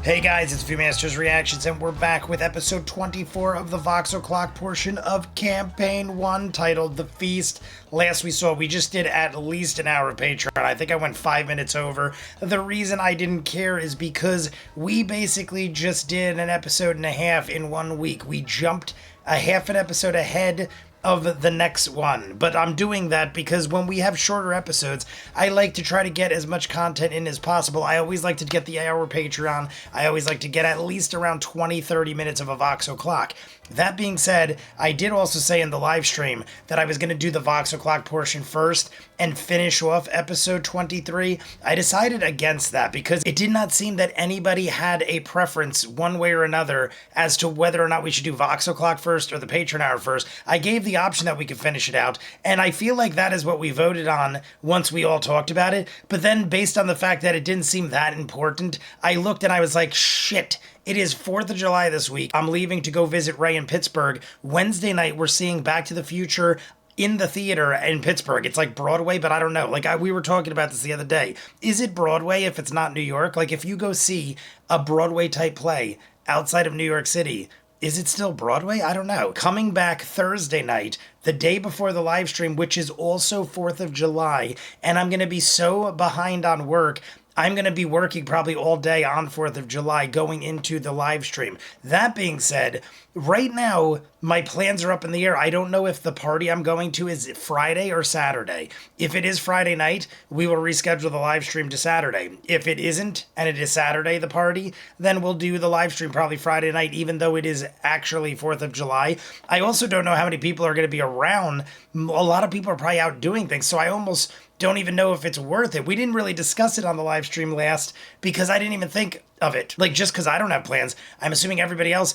Hey guys, it's Viewmasters Reactions, and we're back with episode 24 of the Vox O'Clock portion of Campaign 1, titled The Feast. Last we saw, we just did at least an hour of Patreon. I think I went 5 minutes over. The reason I didn't care is because we basically just did an episode and a half in 1 week. We jumped a half an episode ahead of the next one, but I'm doing that because when we have shorter episodes, I like to try to get as much content in as possible. I always like to get the hour Patreon. I always like to get at least around 20-30 minutes of a Vox O'Clock. That being said, I did also say in the live stream that I was going to do the Vox O'Clock portion first and finish off episode 23. I decided against that because it did not seem that anybody had a preference one way or another as to whether or not we should do Vox O'Clock first or the Patreon hour first. I gave the option that we could finish it out, and I feel like that is what we voted on once we all talked about it. But then based on the fact that it didn't seem that important, I looked and I was like, shit. It is 4th of July this week. I'm leaving to go visit Ray in Pittsburgh. Wednesday night, we're seeing Back to the Future in the theater in Pittsburgh. It's like Broadway, but I don't know. We were talking about this the other day. Is it Broadway if it's not New York? Like, if you go see a Broadway-type play outside of New York City, is it still Broadway? I don't know. Coming back Thursday night, the day before the live stream, which is also 4th of July, and I'm going to be so behind on work, I'm going to be working probably all day on 4th of July going into the live stream. That being said, right now, my plans are up in the air. I don't know if the party I'm going to is Friday or Saturday. If it is Friday night, we will reschedule the live stream to Saturday. If it isn't, and it is Saturday, the party, then we'll do the live stream probably Friday night, even though it is actually 4th of July. I also don't know how many people are going to be around. A lot of people are probably out doing things, so I almost don't even know if it's worth it. We didn't really discuss it on the live stream last because I didn't even think of it. Just because I don't have plans, I'm assuming everybody else,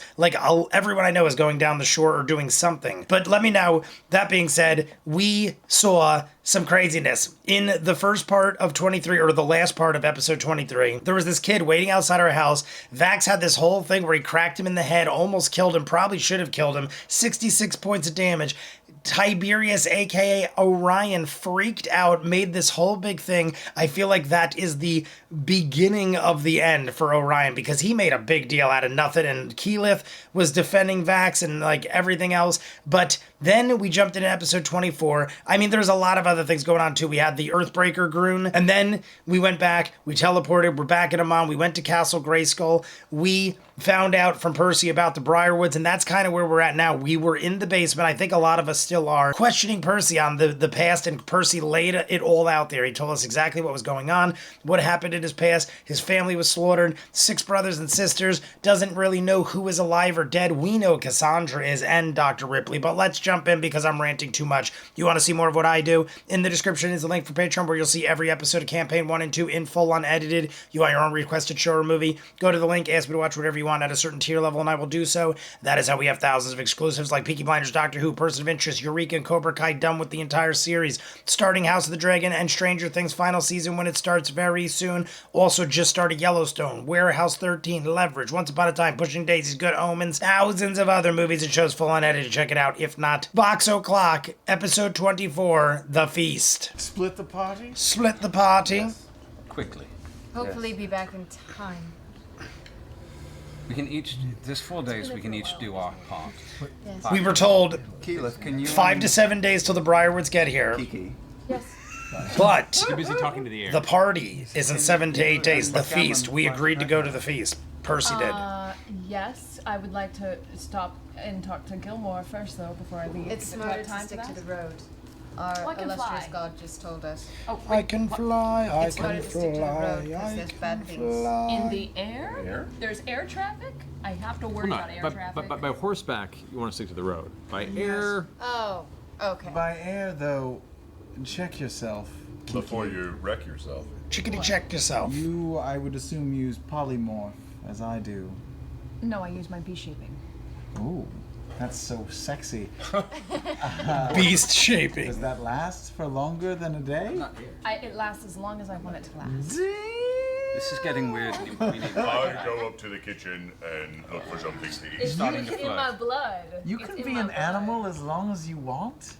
everyone I know is going down the shore or doing something. But let me know. That being said, we saw some craziness. In the first part of 23, or the last part of episode 23, there was this kid waiting outside our house. Vax had this whole thing where he cracked him in the head, almost killed him, probably should have killed him, 66 points of damage. Tiberius, aka Orion, freaked out, made this whole big thing. I feel like that is the beginning of the end for Orion because he made a big deal out of nothing, and Keyleth was defending Vax and everything else. But then we jumped into episode 24. I mean, there's a lot of other things going on too. We had the Earthbreaker Groon, and then we went back, we teleported, we're back in Amon, we went to Castle Grayskull, we found out from Percy about the Briarwoods, and that's kind of where we're at now. We were in the basement. I think a lot of us still are questioning Percy on the past, and Percy laid it all out there. He told us exactly what was going on, what happened in his past. His family was slaughtered, 6 brothers and sisters, doesn't really know who is alive or dead. We know Cassandra is and Dr. Ripley, but let's jump in because I'm ranting too much. You want to see more of what I do? In the description is a link for Patreon where you'll see every episode of Campaign 1 and 2 in full unedited. You want your own requested show or movie? Go to the link, ask me to watch whatever you want at a certain tier level, and I will do so. That is how we have thousands of exclusives like Peaky Blinders, Doctor Who, Person of Interest, Eureka, and Cobra Kai, done with the entire series. Starting House of the Dragon and Stranger Things final season when it starts very soon. Also just started Yellowstone, Warehouse 13, Leverage, Once Upon a Time, Pushing Daisies, Good Omens, thousands of other movies and shows full unedited. Check it out. If not, Vox O'Clock, episode 24, The Feast. Split the party? Split the party. Yes. Quickly. Hopefully be back in time. We can each, there's 4 days, we can each do our part. Yes. We were told Keyleth, can you... 5 to 7 days till the Briarwoods get here. Kiki. Yes. But Too busy talking to the air. the party is in 7 to 8 days. The feast. We agreed to go to the feast. Percy did. Yes, I would like to stop and talk to Gilmore first, though, before I leave. It's Do I smarter have to time stick for to that? the road. Our Well, I can illustrious fly. god just told us. Oh, I wait, can what? fly, I It's can harder to stick to the road fly, because I there's can bad things. fly. In the air? Air? There's air traffic? I have to worry about air traffic. But by horseback, you want to stick to the road. By air, Oh, okay. By air, though, check yourself. Kiki. Before you wreck yourself. Chickadee check yourself. You, I would assume, use polymorph, as I do. No, I use my bee shaping. Ooh, that's so sexy. Beast shaping. Does that last for longer than a day? It lasts as long as I want it to last. This is getting weird. We need I go up to the kitchen and look for something to eat. It's starting to in flirt. my blood. You It's can in be my an blood. animal as long as you want.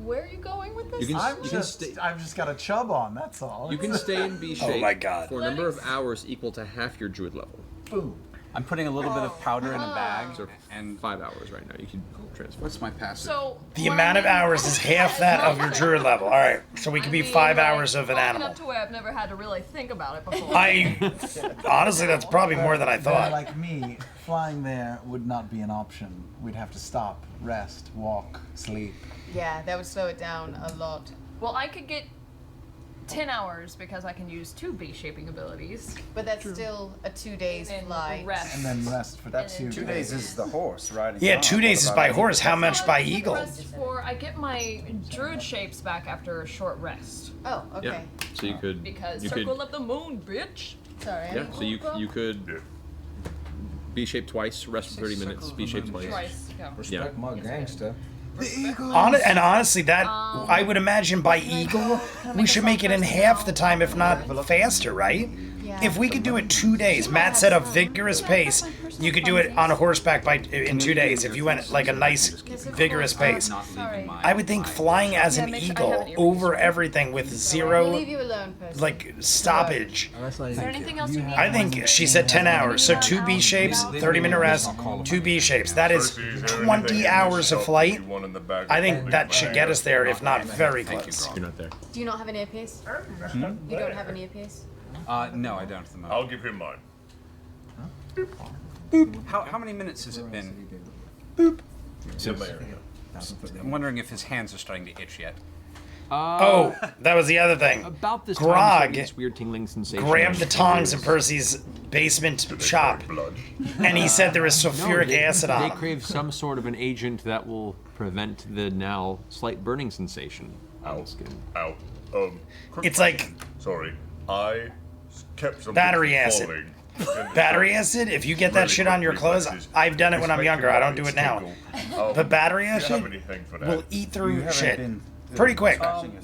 Where are you going with this? You can, I've you can just, stay. I've just got a chub on. That's all. You can stay in B shape my God. for a number of hours equal to half your druid level. Boom. I'm putting a little bit of powder in a bag, So and 5 hours right now. You can transfer. what's my passive? So The amount of hours is half that of your druid level. All right, so we could be 5 hours of an long animal. enough to where I've never had to really think about it before. Honestly, that's probably more than I Then, thought. like me, flying there would not be an option. We'd have to stop, rest, walk, sleep. Yeah, that would slow it down a lot. Well, I could get 10 hours because I can use 2 base-shaping abilities. But that's still a 2 days And flight. rest. And then rest for that And 2 2 days is the horse riding. Yeah, on. 2 days is What by about horse. How much So by I get eagle? rest I get my druid shapes back after a short rest. Oh, okay. Yeah. So you could. Because you circle could. of the moon, bitch. Sorry. Yeah. So you could. B shape twice. Rest for 30 minutes. B shape twice. Twice. Go. Yeah. my gangster? And honestly, that I would imagine by eagle, we should make it in half the time, if not faster, right? Yeah. If we could do it 2 days, Matt said a vigorous pace, you could do it on a horseback in 2 days if you went like a nice vigorous pace. Not leaving Sorry. my. I would think flying as an make sure I have eagle an earpiece. over everything with We'll zero leave you alone, person. like stoppage. Is there anything else you need? I think she said 10 hours, so 2 B shapes, 30-minute rest, 2 B shapes. That is 20 hours of flight. I think that should get us there, if not very close. You're not there. Do you not have an earpiece? You don't have an earpiece? No, I don't at the moment. I'll give him mine. How many minutes has it been? I'm wondering if his hands are starting to itch yet. Oh, that was the other thing. About this Grog time, you start getting this weird tingling sensation. Grabbed the tongs in Percy's basement shop, Blood. and he said there was sulfuric acid on They them. crave some sort of an agent that will prevent the now slight burning sensation on the skin. Ow. Quick It's like question. Sorry. I kept something Battery from acid. falling in the battery shop. acid. If you get that Really shit on your quick clothes, reflexes. I've done it when I'm younger. I don't do it now. But battery Do you have acid anything for that? will eat through haven't shit been pretty quick,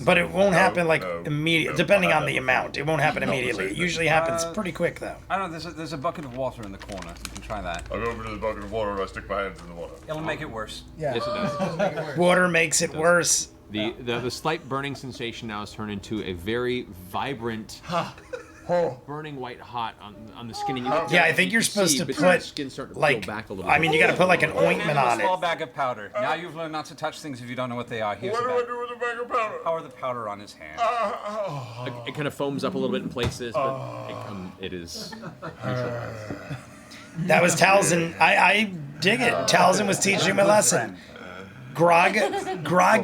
but it won't happen like no, immediate. no, Depending I on the haven't. amount, it won't happen immediately. It usually happens pretty quick though. I don't know. There's a bucket of water in the corner. You can try that. I go over to the bucket of water and I stick my hands in the water. It'll make it worse. Yeah. Yes, it does. Water makes it worse. The slight burning sensation now has turned into a very vibrant, burning white hot on the skin. And you Yeah, I think you're supposed to but put, the skin starting to like, peel back a little I bit. mean, you got to put like an ointment A on it. small bag of powder. Now you've learned not to touch things if you don't know what they are. Here's What a do I bag. do with the bag of powder? Power the powder on his hand. It kind of foams up a little bit in places, but it is. That was Tal'dorei. I dig it. Tal'dorei was teaching him a lesson. Grog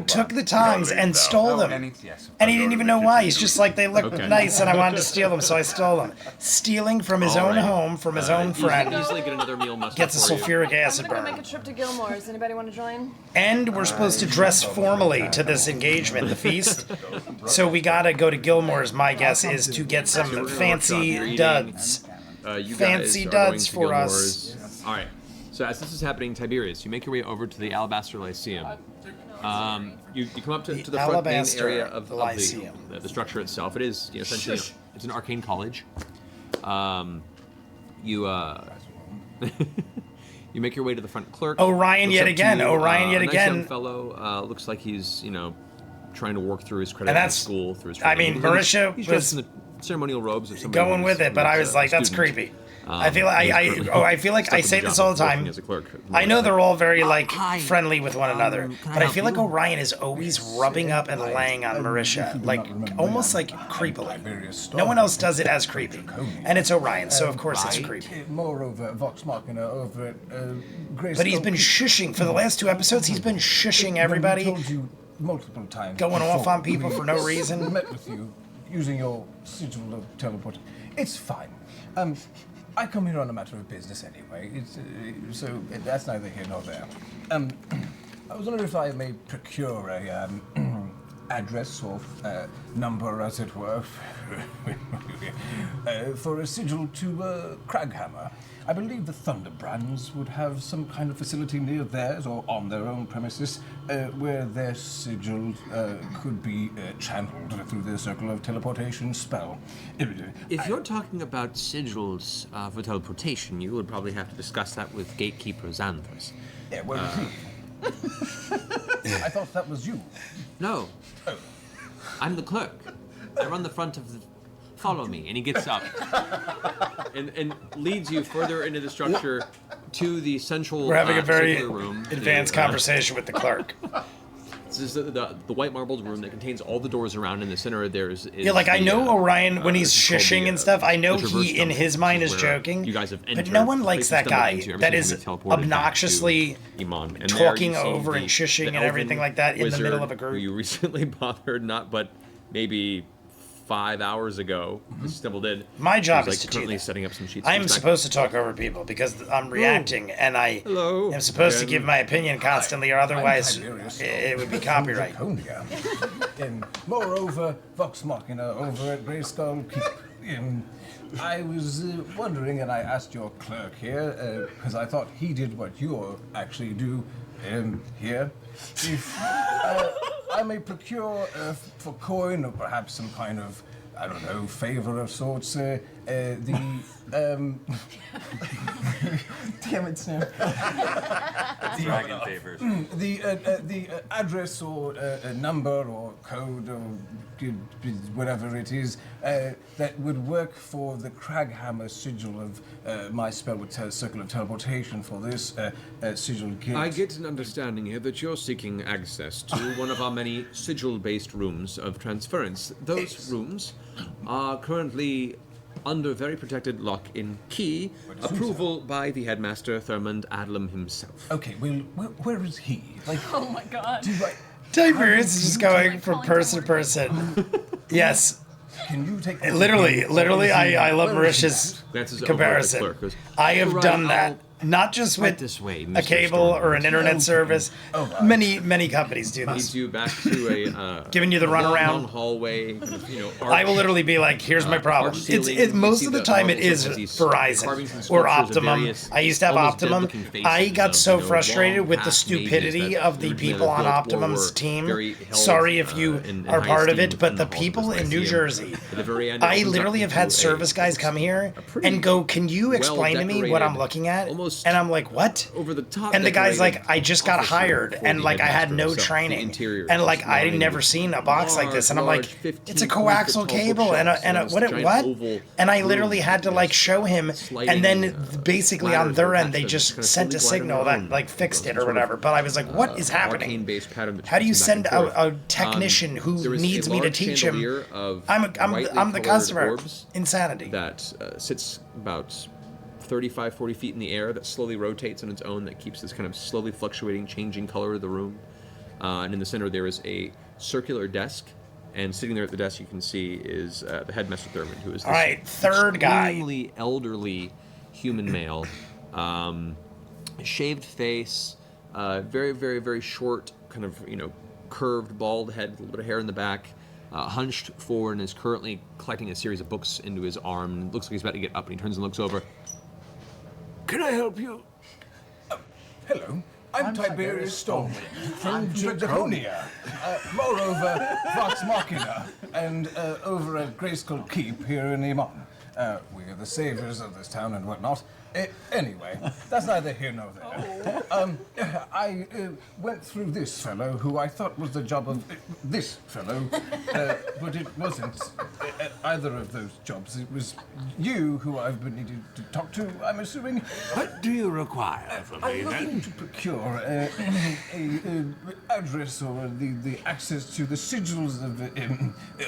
took the tongs and stole them. Yes. And he didn't even know why. He's just like, they look Okay. nice and I wanted to steal them, so I stole them. Stealing from his own Alright. home, from his own friend, Easily get another meal muster gets a for you. sulfuric acid I'm gonna make a burn. trip to Gilmore's. Anybody want to join? And we're supposed to dress formally to this engagement, the feast. So we gotta go to Gilmore's, my guess is, to get So we're some gonna workshop fancy your eating. duds. You Fancy guys are duds going to for us. Gilmore's. All right. So as this is happening, Tiberius, you make your way over to the Alabaster Lyceum. You come up to the front main Alabaster area of Lyceum. the structure itself. It is essentially it's an arcane college. You you make your way to the front clerk. Orion Looks yet up to again. you, Orion yet a nice again. young fellow. Looks like he's trying to work through his credit And at that's- school through his. I mean, training. Marisha he's was dressed in the ceremonial robes of somebody Going with it, but I was like, that's student. creepy. I feel like I feel like I Stuck say in the this job all of the working time. as a clerk. I know they're all very like Hi. friendly with one another, can I but I help feel like you? Orion is always rubbing up and laying on Marisha, like almost like creepily. No one else does it as creepy, and it's Orion, so of course it's creepy. Moreover, Vox Machina over at Grace. But he's been shushing for the last 2 episodes. He's been shushing everybody, told you multiple times. going off before on people for no reason. met with you using your sigil of teleport. It's fine. I come here on a matter of business anyway. It's so that's neither here nor there. I was wondering if I may procure a address or number, as it were, for a sigil to Craghammer. I believe the Thunderbrands would have some kind of facility near theirs or on their own premises where their sigil could be channeled through the circle of teleportation spell. If you're talking about sigils for teleportation, you would probably have to discuss that with gatekeeper Xanthus. Yeah, well, I thought that was you. No. I'm the clerk. I run the front of the... Follow me. And he gets up and leads you further into the structure to the central We're having a very circular room. advanced conversation with the clerk. This is the white marbled room that contains all the doors around. In the center, Yeah, like I know Orion when he's this is called shushing the, and stuff. I know the traverse he, in tunnel, his mind, which is where joking. You guys have But entered, no one likes places that you stumbled guy into every that time is you get teleported back to obnoxiously Iman. And there talking you see over and shushing the and everything elven like that in the wizard middle of a who group. you recently bothered, not but maybe 5 hours ago, stumbled in. My job Who's, is to do currently that. setting up some sheets. I am He's back. supposed to talk over people because I'm reacting, and I Hello. am supposed to again. give my opinion constantly, or otherwise Tiberius. it would be copyright. Draconia. And moreover, Vox Machina over at Greyskull Keep. I was wondering, and I asked your clerk here, because I thought he did what you actually do here. If I may procure for coin, or perhaps some kind of, I don't know, favor of sorts, the damn it, Sam. Dragon favors. The address or a number or code or whatever it is that would work for the Craghammer sigil of my spell with circle of teleportation for this sigil gate. I get an understanding here that you're seeking access to one of our many sigil-based rooms of transference. Those rooms are currently under very protected lock and key, approval by the headmaster, Thurmond Adlam himself. Okay, well, where is he? Like, Oh my god. do I, Tiberius is just going from person to person. Yes, can you take literally, I love Marish's Glances over at the comparison. clerk, goes, I have "Right, done that. I'll- Not just Right with this way, a Mr. cable or an internet service. Many companies do Leads this. you back to a Giving you the a long, runaround. long hallway. I will literally be like, "Here's my problem." arch ceiling, you Most see of the the time it marbles is of these carvings Verizon and or sculptures of Optimum. various I used to have almost Optimum. dead-looking I faces got of, so you know, frustrated long with the past mages stupidity that of the originally people on built or Optimum's were team. very held, Sorry if you in are high part of esteem it, but in the the halls people of in New Vex'ahlia. Jersey, At the very end, it I opens literally up have had into service guys come here and go, "Can you explain to me what I'm looking at?" almost And I'm like, "What?" over the top. And the guy's like, decorated "I just got office hired, room and for like the I had headmaster no himself. The training, interior is and like just I'd lined never with seen a box like this." And I'm like, large, "It's a 15 coaxial foot tall cable and bookshelves a this what? giant What?" oval And I room literally had to like show him, sliding, and then basically on their end they ladder just that's sent a kinda slowly signal gliding that around. like fixed it or Sort of, whatever. But I was like, "What is happening?" arcane-based pattern that How do you shoots send back and forth. a technician There who is needs a me to large teach him? chandelier of I'm brightly the colored customer. orbs Insanity. that sits about 35, 40 feet in the air that slowly rotates on its own, that keeps this kind of slowly fluctuating, changing color of the room. And in the center there is a circular desk, and sitting there at the desk you can see is the headmaster Thurmond, who is this All right, third guy. extremely elderly human male, shaved face, very, very, very short, kind of, curved, bald head, a little bit of hair in the back, hunched forward, and is currently collecting a series of books into his arm. And it looks like he's about to get up, and he turns and looks over. Can I help you? Hello. I'm Tiberius Stormwind from Draconia. Moreover, Vox Machina, and over at Greyskull Keep here in Iman. We are the saviors of this town and whatnot. Anyway, that's neither here nor there. I went through this fellow, who I thought was the job of this fellow, but it wasn't either of those jobs. It was you who I've been needing to talk to, I'm assuming. What do you require from me, I'm looking then? to procure a address or the access to the sigils of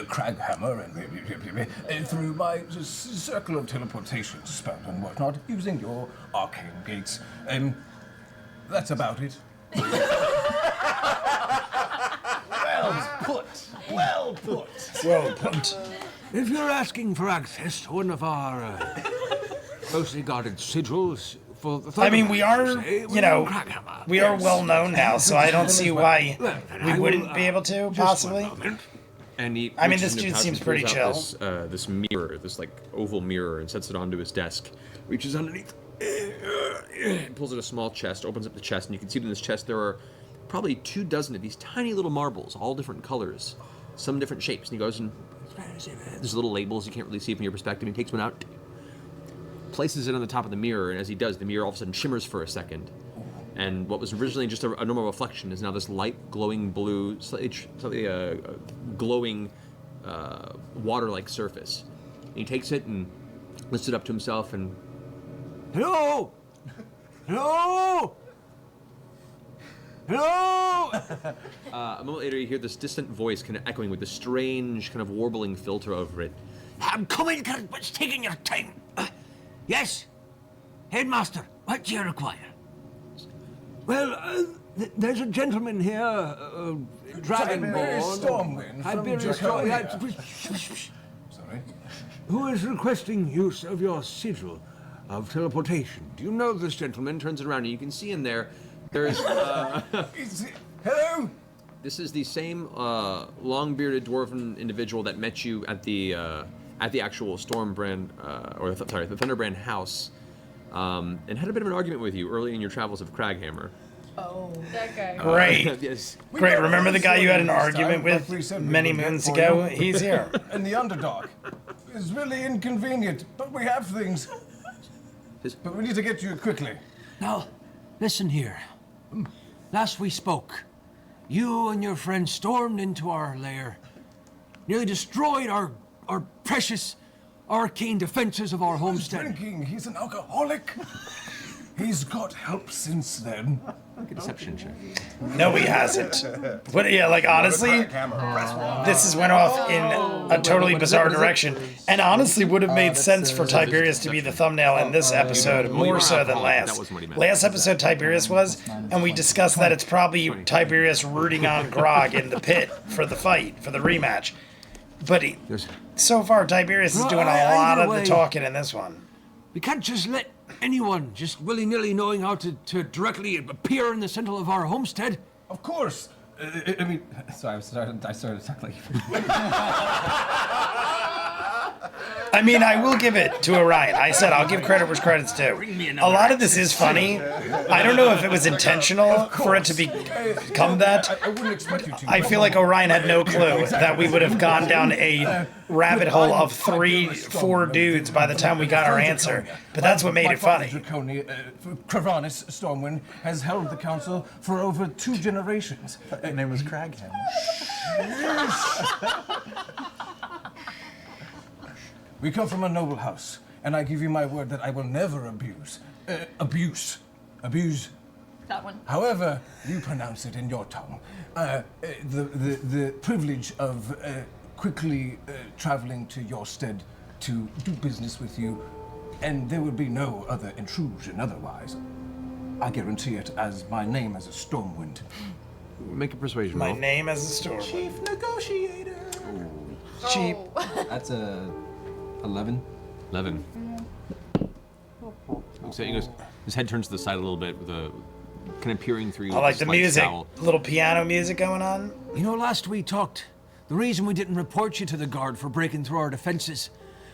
Craghammer and through my circle of teleportation spell and whatnot, using your arcane gates. That's about it. Well put. Well put. If you're asking for access to one of our closely guarded sigils for the I mean, we are, say, you know, Craghammer. we are well known now, so I don't see why Well, then we I will, wouldn't be able to, just possibly. one moment. And he I mean, reaches this into dude his pouch seems and pretty pulls out chill. this mirror, this like oval mirror, and sets it onto his desk. Reaches underneath, pulls out a small chest, opens up the chest, and you can see in this chest there are probably 24 of these tiny little marbles, all different colors, some different shapes. And he goes and there's little labels you can't really see from your perspective. He takes one out, places it on the top of the mirror, and as he does, the mirror all of a sudden shimmers for a second, and what was originally just a normal reflection is now this light, glowing blue, slightly glowing water-like surface. And he takes it and lifts it up to himself and... Hello! Hello! Hello! A moment later, you hear this distant voice kind of echoing with this strange kind of warbling filter over it. I'm coming, what's taking your time? Yes? Headmaster, what do you require? Well, there's a gentleman here, Dragonborn. Stormwind from Draconia. Sorry. Who is requesting use of your sigil of teleportation? Do you know this gentleman? Turns it around, and you can see in there, there's... Hello? This is the same long-bearded dwarven individual that met you at the actual Stormbrand, the Thunderbrand house, and had a bit of an argument with you early in your travels of Craghammer. Oh, that guy. Great. Yes. Great. Remember the guy you had an argument with many moons ago? He's here. And the underdog. It's really inconvenient, but we have things. But we need to get to you quickly. Now, listen here. Last we spoke, you and your friend stormed into our lair, nearly destroyed our precious arcane defenses of our homestead. Drinking. He's an alcoholic. He's got help since then. Make a deception check. No, he hasn't. But yeah, like honestly, this has went off in a totally bizarre direction, and honestly would have made sense for Tiberius to be the thumbnail in this episode more so than last. Last episode Tiberius was, and we discussed that it's probably Tiberius rooting on Grog in the pit for the fight, for the rematch. But so far Tiberius is doing a lot of the talking in this one. We can't just let anyone just willy-nilly knowing how to directly appear in the center of our homestead. Of course. I mean, sorry, I started talking like... I mean, I will give it to Orion. I said I'll give credit where credit's due. A lot of this is funny. I don't know if it was intentional for it to become that. I wouldn't expect you to. I feel like Orion had no clue that we would have gone down a rabbit hole of 3-4 dudes by the time we got our answer. But that's what made it funny. Kravanis Stormwind has held the council for over 2 generations. Her name was Craghammer. We come from a noble house, and I give you my word that I will never abuse. Abuse. That one. However you pronounce it in your tongue. The privilege of quickly traveling to your stead to do business with you, and there would be no other intrusion otherwise. I guarantee it as my name as a Stormwind. Make a persuasion roll. My name as a store. Chief negotiator. Cheap. That's a 11. 11. So he goes, his head turns to the side a little bit with a kind of peering through. I like the slight music. scowl. Little piano music going on. You know, last we talked, the reason we didn't report you to the guard for breaking through our defenses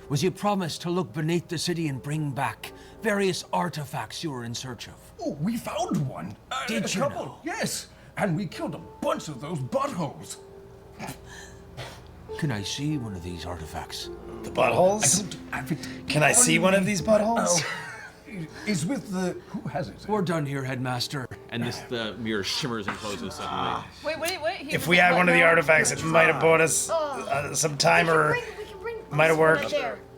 was you promised to look beneath the city and bring back various artifacts you were in search of. Oh, we found one. Did a you couple. know? Yes, and we killed a bunch of those buttholes. Can I see one of these artifacts? The buttholes? Can I see one of these buttholes? Is with the... Who has it? We're done here, Headmaster. And the mirror shimmers and closes suddenly. Wait. If we had one of the artifacts, it might have bought us some time, or might have worked.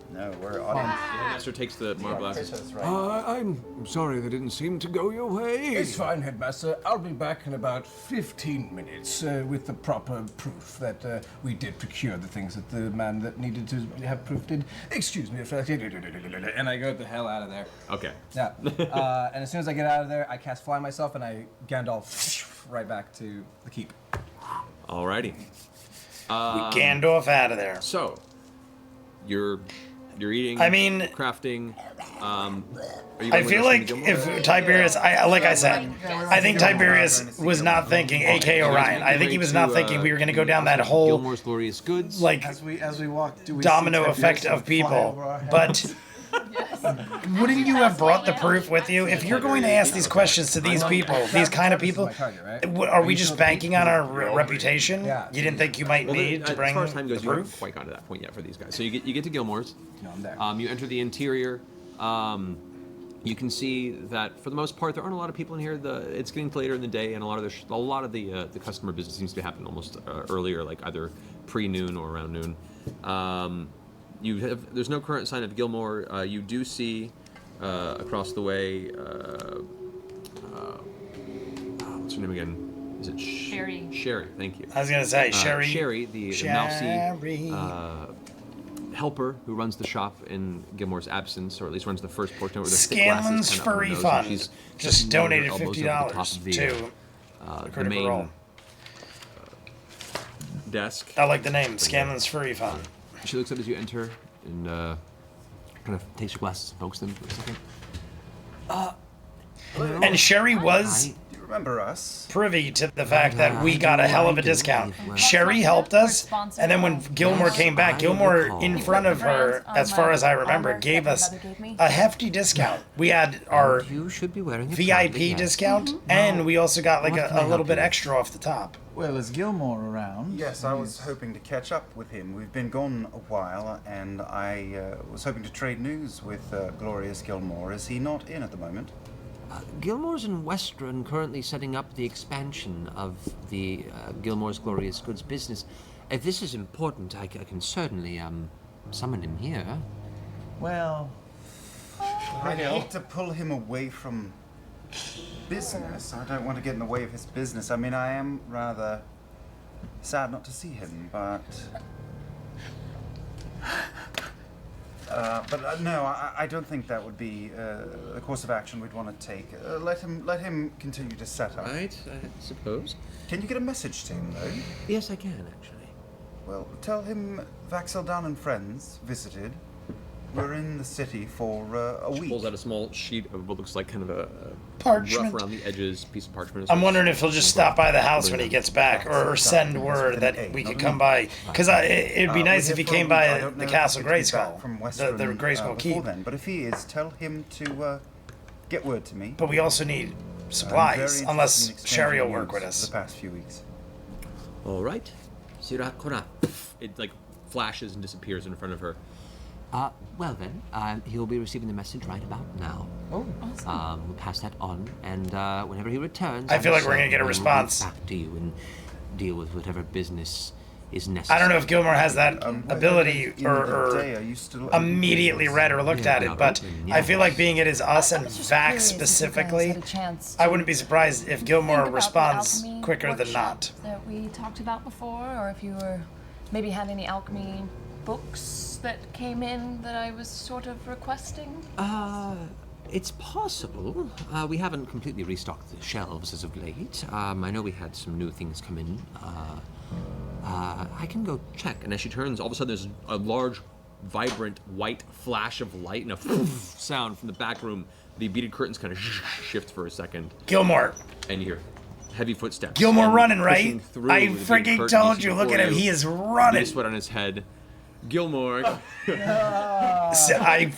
No, we're on. Master takes the marble glasses. I'm sorry they didn't seem to go your way. It's fine, Headmaster. I'll be back in about 15 minutes with the proper proof that we did procure the things that the man that needed to have proof did. Excuse me if I... And I go the hell out of there. Okay. Yeah. And as soon as I get out of there, I cast Fly myself and I Gandalf right back to the keep. Alrighty. We Gandalf out of there. So, you're eating. I mean, crafting. Are you I going feel with like us to Gilmore? if Tiberius, like I said, I think Tiberius was not thinking, A.K. Orion. I think he was not thinking we were going to go down that whole Gilmore's glorious goods. like As we walk, do we domino see effect Tiberius of fly people. over our heads? But wouldn't you have brought the proof with you? If you're going to ask these questions to these people, these kind of people, are we just banking on our reputation? You didn't think you might need to bring as far as time goes, the you haven't proof? quite gotten to that point yet for these guys. So you get to Gilmore's. No, I'm there. You enter the interior. You can see that for the most part there aren't a lot of people in here. It's getting later in the day, and a lot of the customer business seems to happen almost earlier, like either pre-noon or around noon. There's no current sign of Gilmore. You do see across the way. What's her name again? Is it Sherry? Sherry, thank you. I was gonna say Sherry. Sherry, the mousy helper who runs the shop in Gilmore's absence, or at least runs the first portion with the thick glasses Scanlan's kind of up her Furry nose, Fund and she's just leaning her donated elbows over the top $50 of the, to the Critical main Role. desk. I like the name, Scanlan's Furry Fund. She looks up as you enter and kind of takes her glasses and pokes them for a second. And Sherry was Do you remember us? privy to the fact that we got a hell of a discount. Sherry helped us, and then when Gilmore came back, Gilmore, in front of her, as far as I remember, gave us a hefty discount. We had our You should be wearing it VIP proudly, yes. discount, and we also got like What can I a little help bit you with? extra off the top. Well, is Gilmore around? Yes, I was hoping to catch up with him. We've been gone a while, and I was hoping to trade news with Glorious Gilmore. Is he not in at the moment? Gilmore's in Western currently setting up the expansion of the Gilmore's Glorious Goods business. If this is important, I can certainly summon him here. Well, I hate to pull him away from business. I don't want to get in the way of his business. I mean, I am rather sad not to see him, but... no, I don't think that would be a course of action we'd want to take. Let him continue to set up. Right, I suppose. Can you get a message to him, though? Yes, I can, actually. Well, tell him Vax'ildan and friends visited. We're in the city for a week. Pulls out a small sheet of what looks like kind of a Parchment. rough around the edges piece of parchment. I'm wondering if he'll just stop by the house when he gets back, or send word that we could come by. Because it'd be nice if he came by the Castle Grayskull, the Grayskull before Keep. then, but if he is, tell him to get word to me. But we also need I'm very supplies, interested in unless exchanging Sherry will work news with us. The past few weeks. All right. Sirat Kora. It like flashes and disappears in front of her. Well then, he'll be receiving the message right about now. Oh, awesome. We'll pass that on, and whenever he returns, I feel I'm like we're gonna certain get a we'll response. reach back to you and deal with whatever business is necessary. I don't know if Gilmore has that ability In the or day, are you still immediately read or looked at it, but I feel like being it is us and Vax specifically, I wouldn't be surprised if Gilmore responds quicker than not. That we talked about before, or if you were maybe had any alchemy books that came in that I was sort of requesting. It's possible. We haven't completely restocked the shelves as of late. I know we had some new things come in. I can go check. And as she turns, all of a sudden there's a large, vibrant, white flash of light and a sound from the back room. The beaded curtains kind of shift for a second. Gilmore. And you hear heavy footsteps. Gilmore And running, pushing right? through I the beaded freaking curtain told see you, look before at him, you, he is a running. bit of sweat on his head. Gilmore. I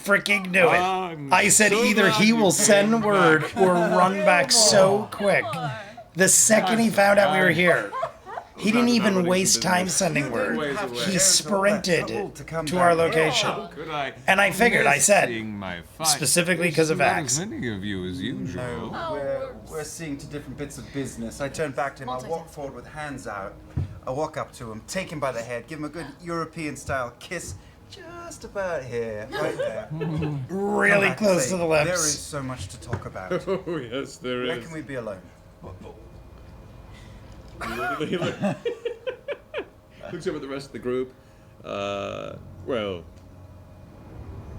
freaking knew it. I said either he will send word or run back so quick. The second he found out we were here, he didn't even waste time sending word. He sprinted to our location. And I figured, I said, specifically because of Vax. Many of you as usual. No, we're seeing to different bits of business. I turn back to him, I walk forward with hands out. I walk up to him, take him by the head, give him a good European-style kiss, just about here, right there. Really Come back close and say, to the lips. There is so much to talk about. Oh, yes, there Where is. can we be alone? He looks over at the rest of the group. Well,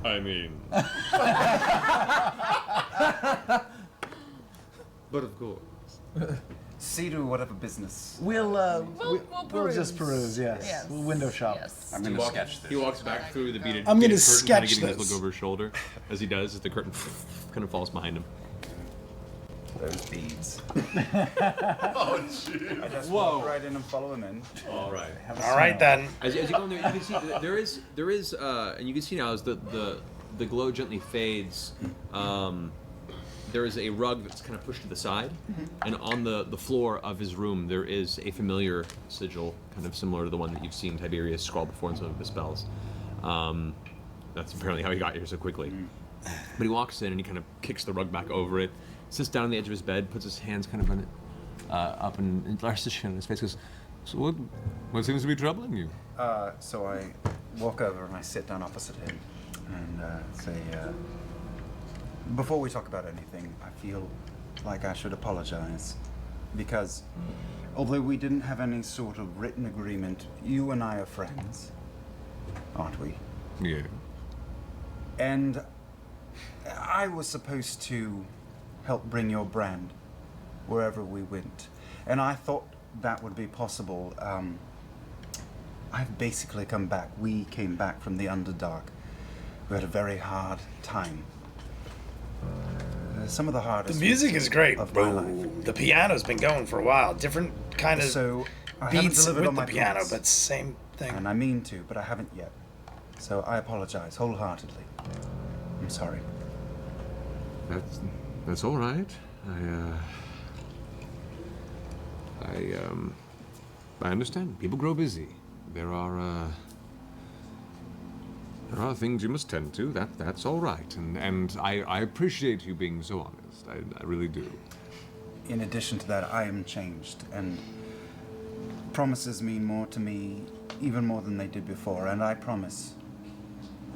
I mean. But of course. See to whatever business. We'll peruse. just peruse, yes. Yes. We'll window shop. Yes. I'm going to sketch this. He walks back through the beaded I'm gonna beaded curtain, kind of sketch getting his this. look over his shoulder. As he does, as the curtain kind of falls behind him. Those beads. Oh, jeez. I just walk right in and follow him in. All right. All right then. As you go in there, you can see that there is, and you can see now as the glow gently fades. There is a rug that's kind of pushed to the side, and on the floor of his room there is a familiar sigil, kind of similar to the one that you've seen Tiberius scrawl before in some of his spells. That's apparently how he got here so quickly. But he walks in and he kind of kicks the rug back over it, sits down on the edge of his bed, puts his hands kind of on it, up and Lars the chin on his face, goes, "So what seems to be troubling you?" So I walk over and I sit down opposite him and say, before we talk about anything, I feel like I should apologize because although we didn't have any sort of written agreement, you and I are friends, aren't we? Yeah. And I was supposed to help bring your brand wherever we went. And I thought that would be possible. I've basically come back. We came back from the Underdark. We had a very hard time. Some of the hardest. The music is great. Of my life. The piano's been going for a while. Different kind of So I haven't beats delivered with on the my piano, promise. but same thing. And I mean to, but I haven't yet. So I apologize wholeheartedly. I'm sorry. That's all right. I understand. People grow busy. There are things you must tend to. That's all right. And I appreciate you being so honest. I really do. In addition to that, I am changed, and promises mean more to me, even more than they did before, and I promise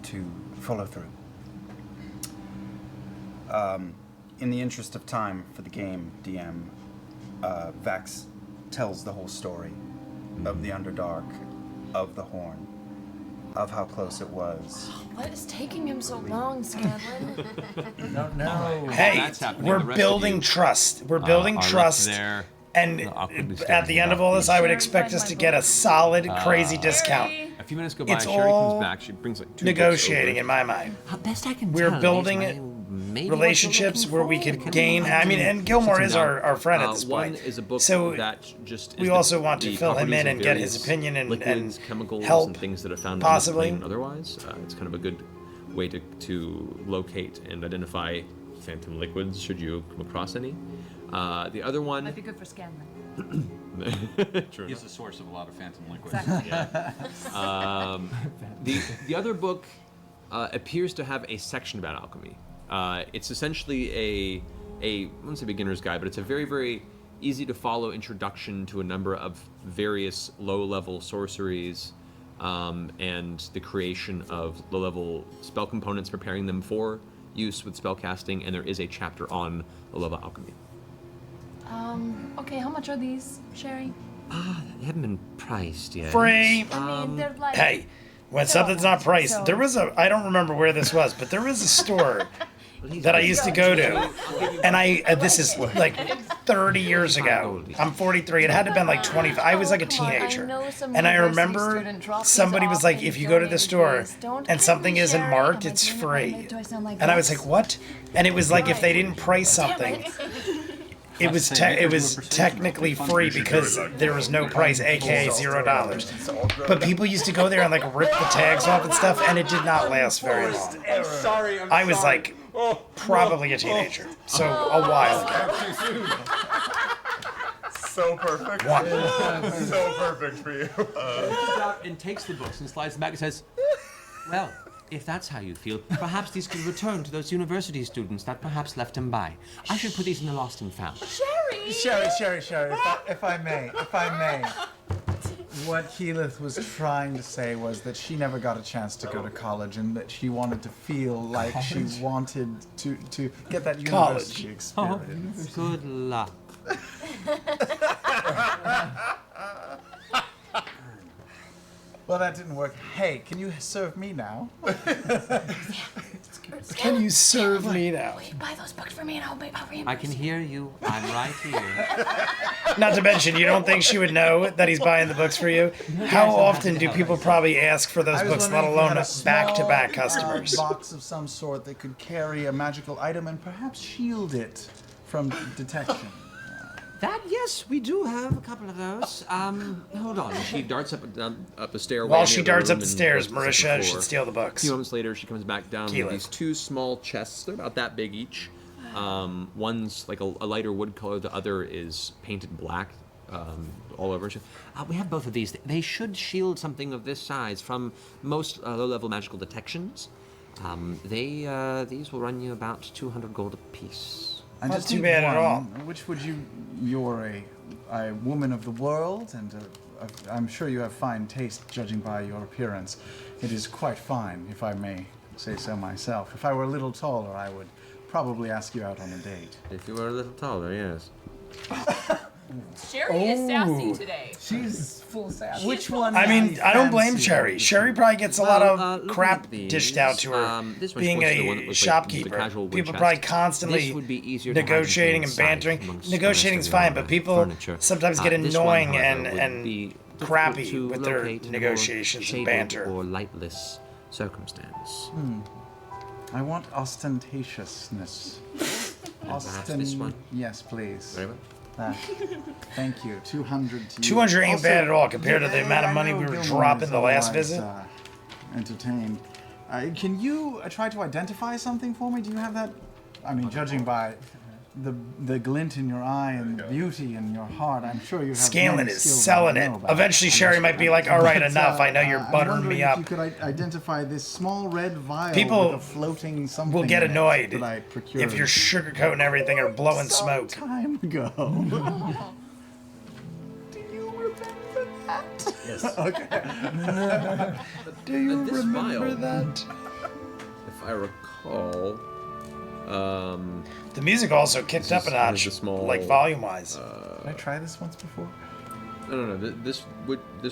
to follow through. In the interest of time for the game, DM, Vax tells the whole story of the Underdark, of the Horn, of how close it was. What is taking him so long, Scanlan? No. Hey, That's happening. we're The rest of building you, trust. We're building are left trust. there. And awkwardly at the end of all this, I would expect us to get a solid, crazy discount. A few minutes go by. It's Sherry all comes back. She brings like 2 negotiating books in my mind. Best I can We're tell, building these maybe what you're relationships looking where we for. could gain. I mean, and Gilmore is our friend at this One point. is a book So that just we is also want to the fill him properties in of and get his various opinion and liquids, chemicals, help, and things that are found possibly. on this plane otherwise. It's kind of a good way to locate and identify phantom liquids should you come across any. The other one. Might be good for Scanlan. True He's the source of a lot of phantom liquids. Exactly. The other book appears to have a section about alchemy. It's essentially I wouldn't say beginner's guide, but it's a very, very easy to follow introduction to a number of various low-level sorceries and the creation of low-level spell components, preparing them for use with spellcasting, and there is a chapter on low-level alchemy. Okay, how much are these, Sherry? They haven't been priced yet. Free. I mean, they're like... Hey, when something's not priced, So- there was I don't remember where this was, but there was a store that I used to go to, and this is like 30 years ago. I'm 43. It had to have been like 25. I was like a Come on, I teenager, know some and I university remember student dropped these somebody was off like, and "If you go to the donated store these. Don't and hit something me, isn't Sherry. marked, Am I it's doing it free." right? Do I sound like And I was this? like, "What?" And it was like if they didn't price something. It was technically free because there was no price, aka $0. But people used to go there and like rip the tags off and stuff, and it did not last very long. I'm sorry. I was like probably a teenager, so a while ago. So perfect. So perfect for you. He out and takes the books and slides them back and says, "Well, if that's how you feel, perhaps these could return to those university students that perhaps left them by. I should put these in the lost and found." Sherry, if I may. What Keyleth was trying to say was that she never got a chance to go to college and that she wanted to feel like she wanted to get that university experience. Good luck. Well, that didn't work. Hey, can you serve me now? Can you serve me now? Wait, buy those books for me and I'll reimburse I can hear you. I'm right here. Not to mention, you don't think she would know that he's buying the books for you? How often do people probably ask for those I was books, let wondering if you alone had a back-to-back small, customers? box of some sort that could carry a magical item and perhaps shield it from detection. That, yes, we do have a couple of those. Hold on. She darts up the stairway. While in she the other darts up room the and stairs, goes to the second Marisha should floor. steal the A books. few moments later, she comes back down Keyleth. with these 2 small chests. They're about that big each. One's like a lighter wood color. The other is painted black all over. We have both of these. They should shield something of this size from most low-level magical detections. These will run you about 200 gold apiece. I Not just too need bad at one. all. Which would you? You're a woman of the world, and I'm sure you have fine taste, judging by your appearance. It is quite fine, if I may say so myself. If I were a little taller, I would probably ask you out on a date. If you were a little taller, yes. Sherry is sassy today. She's full sass. Which one? I mean, I don't blame fancy? Sherry. Sherry probably gets a lot of looking crap at these, dished out to her this one's being closer to the one that a looks like shopkeeper. the casual wood People chest. probably constantly This would be easier to hide in negotiating plain and sight bantering. amongst the Negotiating's rest of fine, your but people furniture. sometimes get This one, annoying however, and would be difficult crappy to with their locate in a more negotiations and shaded banter. or lightless circumstance. I want ostentatiousness. Perhaps this one? Yes, please. Very well. That. Thank you. 200 to you. 200 ain't Also, bad at all compared to the amount of I money know we were Gilmore dropping is the last otherwise, visit. Entertained. Can you try to identify something for me? Do you have that? I mean, judging by the glint in your eye and the beauty in your heart, I'm sure you have. Scanlan many is skills selling I it. don't know about. Eventually, Sherry might be like, all right, But, enough. I know you're I'm buttering wondering me if up. you could identify this small red vial People with a floating something will get in it annoyed that I procured if you're sugarcoating everything or blowing smoke. time ago. Do you remember that? Yes. Okay. Do you This remember vial, that? if I recall, The music also kicked up a this is notch, a small, like volume-wise. Did I try this once before? No. This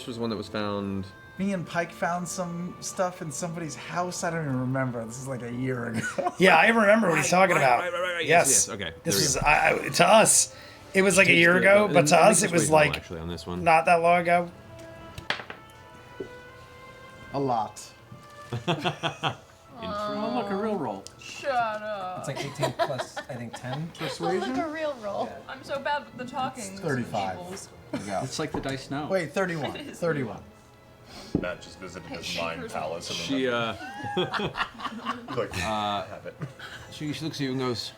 was one that was found. Me and Pike found some stuff in somebody's house. I don't even remember. This is like a year ago. Yeah, I remember what he's talking about. Right. Yes. Okay. This there was we go. to us. It was like a Taste year the- ago, but to I think us it it's was reasonable, like actually on this one. not that long ago. A lot. Oh, look, a real roll. Shut up. It's like 18 plus, I think, 10. Look, a real roll. I'm so bad with the talking. 35. Yeah. It's like the dice now. Wait, 31. 31. Matt just visited his mind palace. And She like, have it. she looks at you and goes,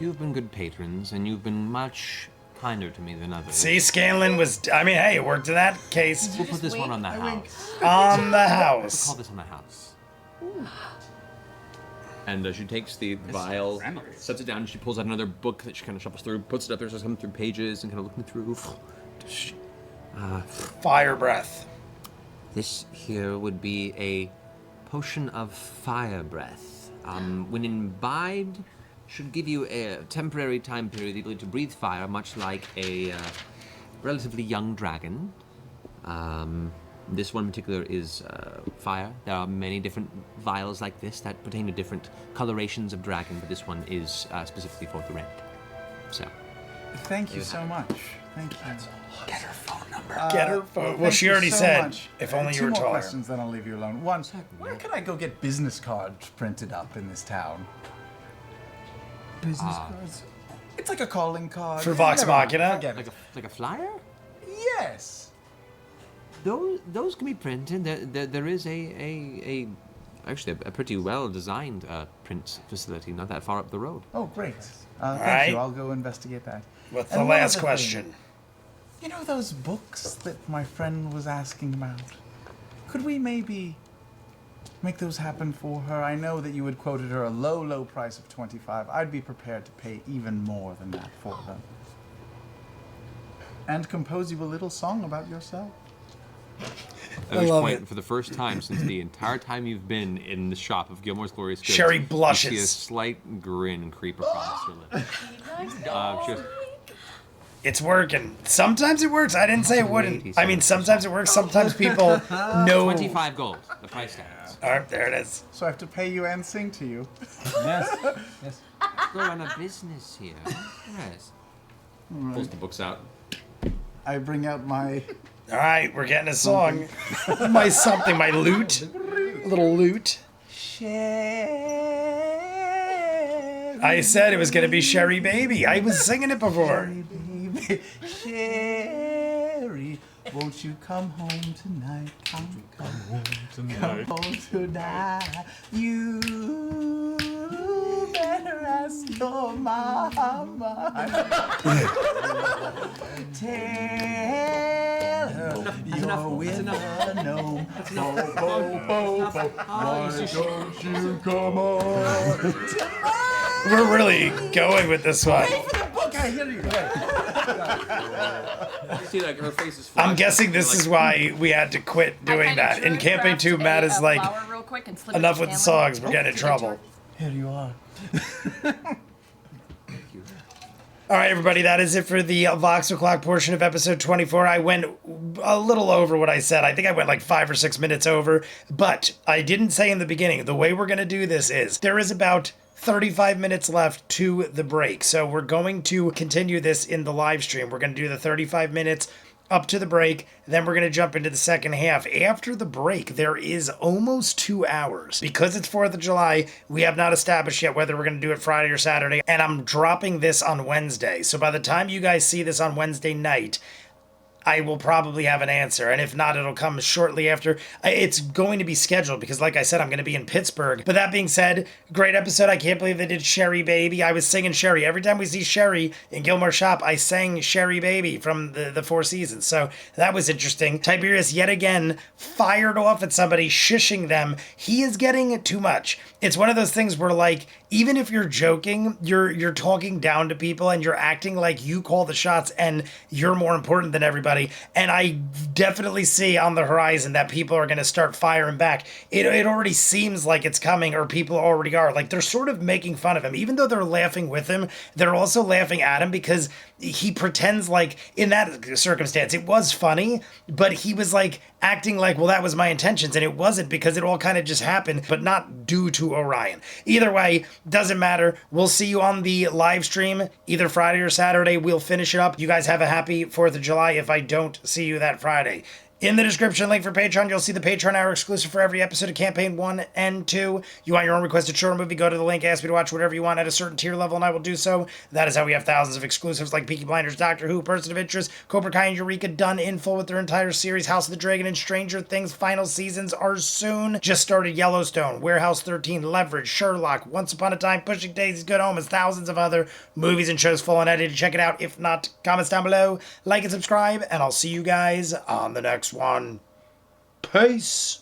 "You've been good patrons, and you've been much kinder to me than others. See, Scanlan was. I mean, hey, it worked in that case. We'll put this one on the house. On the We'll house. call this on the house." And she takes the vial, sets it down, and she pulls out another book that she kind of shuffles through, puts it up there, starts coming through pages and kind of looking through. Fire breath. This here would be a potion of fire breath. When imbibed, should give you a temporary time period, the ability to breathe fire, much like a relatively young dragon. This one in particular is fire. There are many different vials like this that pertain to different colorations of dragon, but this one is specifically for the red. So. Thank you so much. Thank you. Get her phone number. Get her phone. Well, thank she you already so said, much. if only you were Two more taller. questions, then I'll leave you alone. One, where can I go get business cards printed up in this town? Business cards? It's like a calling card. For Vox Never mind, Machina? forget it. Like a flyer? Yes. Those can be printed. There is actually a pretty well designed print facility not that far up the road. Oh, great. Thank right. you. I'll go investigate that. What's And the one last other question? thing. You know those books that my friend was asking about? Could we maybe make those happen for her? I know that you had quoted her a low price of 25. I'd be prepared to pay even more than that for them. And compose you a little song about yourself. At which love point, it. for the first time since the entire time you've been in the shop of Gilmore's Glorious Goods, Sherry you see a blushes. slight grin creep across her lips. She goes, It's working. Sometimes it works. I didn't say it wouldn't. I mean, sometimes it works. Sometimes people know. 25 gold, the price tag. All right, there it is. So I have to pay you and sing to you. Yes. Yes. Go run a business here. Yes. Pulls the books out. I bring out my... All right, we're getting a song. My something, my lute. A little lute. I said it was going to be Sherry Baby. I was singing it before. Baby, Sherry, won't you come home tonight? Come home tonight. You better ask your mama. Tell her enough. That's enough. Gnome. That's enough. Why don't you come on? We're really going with this one. Okay, here you go. See, like her face is. I'm guessing this is why we had to quit doing that. In campaign 2, Matt is like, real quick and slip it enough to with the Stanley. songs, we're getting in trouble. Here you are. All right, everybody, that is it for the Vox O'Clock portion of episode 24. I went a little over what I said. I think I went like 5 or 6 minutes over, but I didn't say in the beginning, the way we're going to do this is there is about 35 minutes left to the break. So we're going to continue this in the live stream. We're going to do the 35 minutes up to the break, then we're going to jump into the second half. After the break, there is almost 2 hours. Because it's 4th of July, we have not established yet whether we're going to do it Friday or Saturday, and I'm dropping this on Wednesday. So by the time you guys see this on Wednesday night, I will probably have an answer, and if not, it'll come shortly after. It's going to be scheduled because, like I said, I'm going to be in Pittsburgh. But that being said, great episode. I can't believe they did Sherry Baby. I was singing Sherry. Every time we see Sherry in Gilmore Shop, I sang Sherry Baby from the Four Seasons. So that was interesting. Tiberius, yet again, fired off at somebody, shushing them. He is getting too much. It's one of those things where, like, even if you're joking, you're talking down to people and you're acting like you call the shots and you're more important than everybody. And I definitely see on the horizon that people are going to start firing back. It already seems like it's coming, or people already are. Like, they're sort of making fun of him. Even though they're laughing with him, they're also laughing at him because he pretends like in that circumstance it was funny, but he was like acting like, well, that was my intentions, and it wasn't, because it all kind of just happened, but not due to Orion. Either way, doesn't matter. We'll see you on the live stream either Friday or Saturday. We'll finish it up. You guys have a happy 4th of July if I don't see you that Friday. In the description link for Patreon, you'll see the Patreon hour exclusive for every episode of Campaign 1 and 2. You want your own requested short movie, go to the link, ask me to watch whatever you want at a certain tier level, and I will do so. That is how we have thousands of exclusives like Peaky Blinders, Doctor Who, Person of Interest, Cobra Kai, and Eureka done in full with their entire series. House of the Dragon and Stranger Things final seasons are soon. Just started Yellowstone, Warehouse 13, Leverage, Sherlock, Once Upon a Time, Pushing Daisies, Good Omens, thousands of other movies and shows full and edited. Check it out. If not, comments down below, like and subscribe, and I'll see you guys on the next one. Peace.